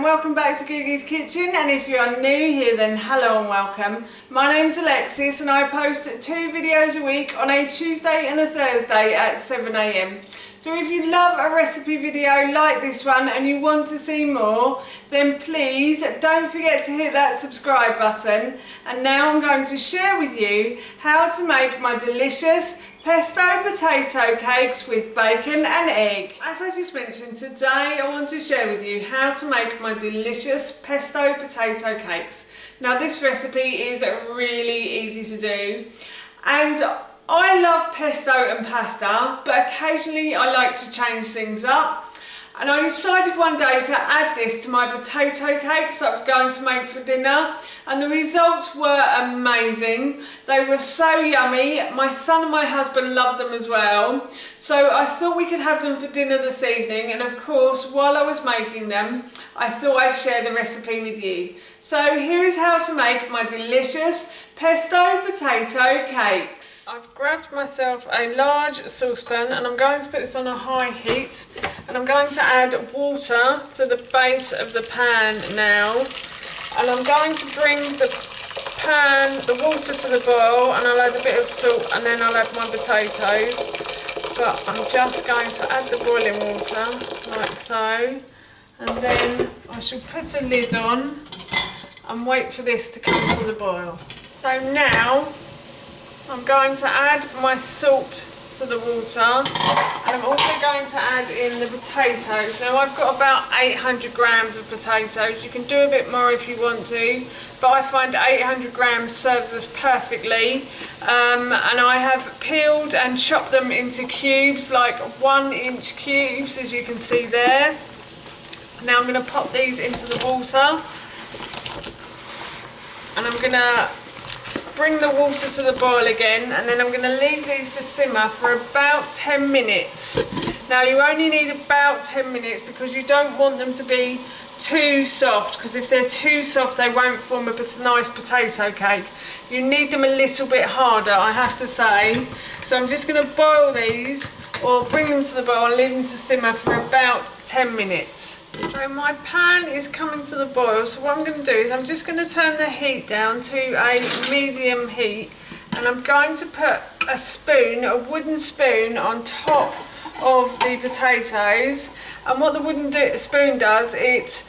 welcome back to Googie's Kitchen, and if you are new here then hello and welcome. My name's Alexis and I post 2 videos a week on a Tuesday and a Thursday at 7 AM. So if you love a recipe video like this one and you want to see more, then please don't forget to hit that subscribe button. And now I'm going to share with you how to make my delicious pesto potato cakes with bacon and egg. As I just mentioned, today I want to share with you how to make my delicious pesto potato cakes. Now this recipe is really easy to do, and I love pesto and pasta, but occasionally I like to change things up. And I decided one day to add this to my potato cakes that I was going to make for dinner, and the results were amazing. They were so yummy. My son and my husband loved them as well. So I thought we could have them for dinner this evening, and of course while I was making them I thought I'd share the recipe with you. So here is how to make my delicious pesto potato cakes. I've grabbed myself a large saucepan and I'm going to put this on a high heat, and I'm going to add water to the base of the pan now, and I'm going to bring the water to the boil, and I'll add a bit of salt and then I'll add my potatoes. But I'm just going to add the boiling water like so, and then I shall put a lid on and wait for this to come to the boil. So now I'm going to add my salt to the water, and I'm also going to add in the potatoes. Now I've got about 800 grams of potatoes. You can do a bit more if you want to, but I find 800 grams serves us perfectly. And I have peeled and chopped them into cubes, like 1-inch cubes, as you can see there. Now I'm going to pop these into the water, and I'm going to bring the water to the boil again, and then I'm going to leave these to simmer for about 10 minutes. Now you only need about 10 minutes because you don't want them to be too soft, because if they're too soft they won't form a nice potato cake. You need them a little bit harder, I have to say. So I'm just going to boil these, or bring them to the boil and leave them to simmer for about 10 minutes. So my pan is coming to the boil, so what I'm going to do is I'm just going to turn the heat down to a medium heat, and I'm going to put a wooden spoon on top of the potatoes. And what the wooden spoon does, it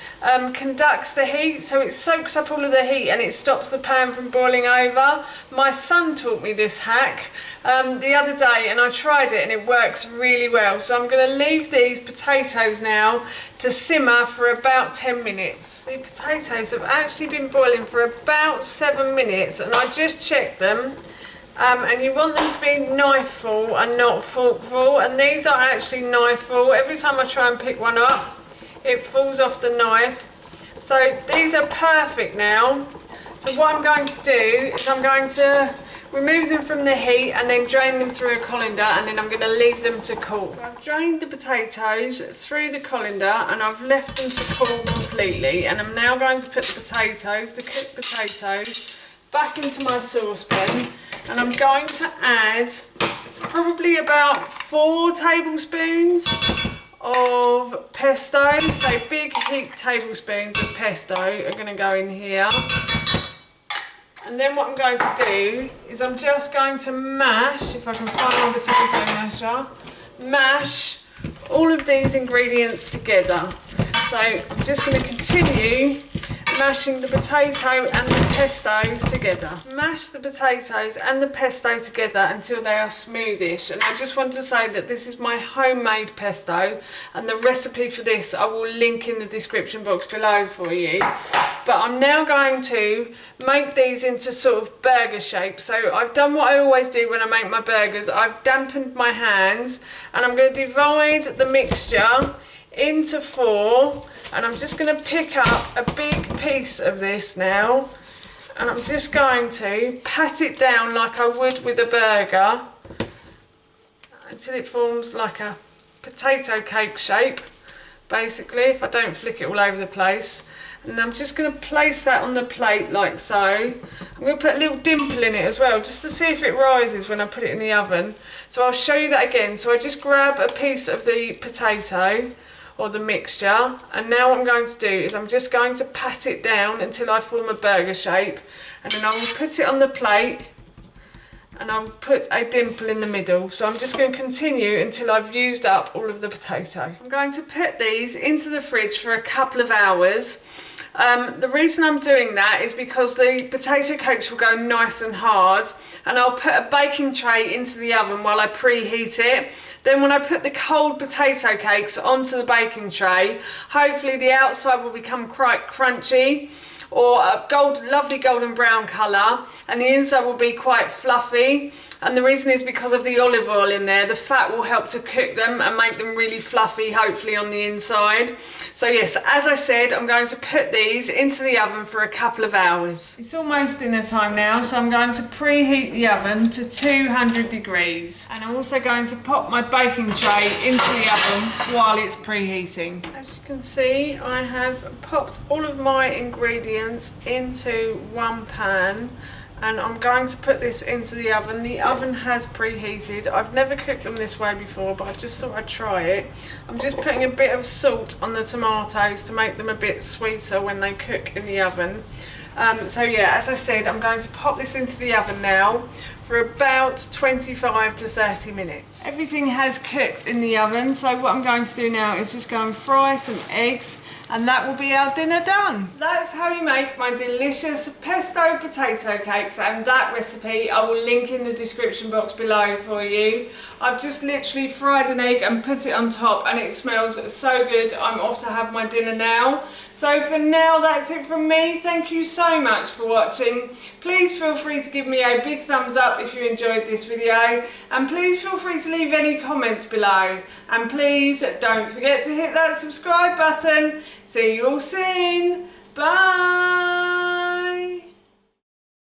conducts the heat, so it soaks up all of the heat and it stops the pan from boiling over. My son taught me this hack the other day, and I tried it and it works really well. So I'm going to leave these potatoes now to simmer for about 10 minutes. The potatoes have actually been boiling for about 7 minutes, and I just checked them. And you want them to be knife-full and not fork-full, and these are actually knife-full. Every time I try and pick one up, it falls off the knife. So these are perfect now. So what I'm going to do is I'm going to remove them from the heat and then drain them through a colander, and then I'm going to leave them to cool. So I've drained the potatoes through the colander and I've left them to cool completely, and I'm now going to put the cooked potatoes, back into my saucepan. And I'm going to add probably about 4 tablespoons of pesto. So big heaped tablespoons of pesto are going to go in here. And then what I'm going to do is I'm just going to mash, if I can find my potato masher, mash all of these ingredients together. So I'm just going to continue mashing the potato and the pesto together. Mash the potatoes and the pesto together until they are smoothish. And I just want to say that this is my homemade pesto, and the recipe for this I will link in the description box below for you. But I'm now going to make these into sort of burger shape. So I've done what I always do when I make my burgers. I've dampened my hands, and I'm going to divide the mixture into 4, and I'm just going to pick up a big piece of this now, and I'm just going to pat it down like I would with a burger until it forms like a potato cake shape, basically, if I don't flick it all over the place. And I'm just going to place that on the plate like so. I'm going to put a little dimple in it as well, just to see if it rises when I put it in the oven. So I'll show you that again. So I just grab a piece of the potato, or the mixture. And now what I'm going to do is I'm just going to pat it down until I form a burger shape, and then I will put it on the plate and I'll put a dimple in the middle. So I'm just going to continue until I've used up all of the potato. I'm going to put these into the fridge for a couple of hours. The reason I'm doing that is because the potato cakes will go nice and hard, and I'll put a baking tray into the oven while I preheat it. Then when I put the cold potato cakes onto the baking tray, hopefully the outside will become quite crunchy, or a lovely golden brown colour, and the inside will be quite fluffy. And the reason is because of the olive oil in there. The fat will help to cook them and make them really fluffy, hopefully, on the inside. So yes, as I said, I'm going to put these into the oven for a couple of hours. It's almost dinner time now, so I'm going to preheat the oven to 200 degrees. And I'm also going to pop my baking tray into the oven while it's preheating. As you can see, I have popped all of my ingredients into one pan, and I'm going to put this into the oven. The oven has preheated. I've never cooked them this way before, but I just thought I'd try it. I'm just putting a bit of salt on the tomatoes to make them a bit sweeter when they cook in the oven. So yeah, as I said, I'm going to pop this into the oven now for about 25 to 30 minutes. Everything has cooked in the oven, so what I'm going to do now is just go and fry some eggs, and that will be our dinner done. That's how you make my delicious pesto potato cakes, and that recipe I will link in the description box below for you. I've just literally fried an egg and put it on top, and it smells so good. I'm off to have my dinner now. So for now, that's it from me. Thank you so much for watching. Please feel free to give me a big thumbs up if you enjoyed this video, and please feel free to leave any comments below, and please don't forget to hit that subscribe button. See you all soon. Bye.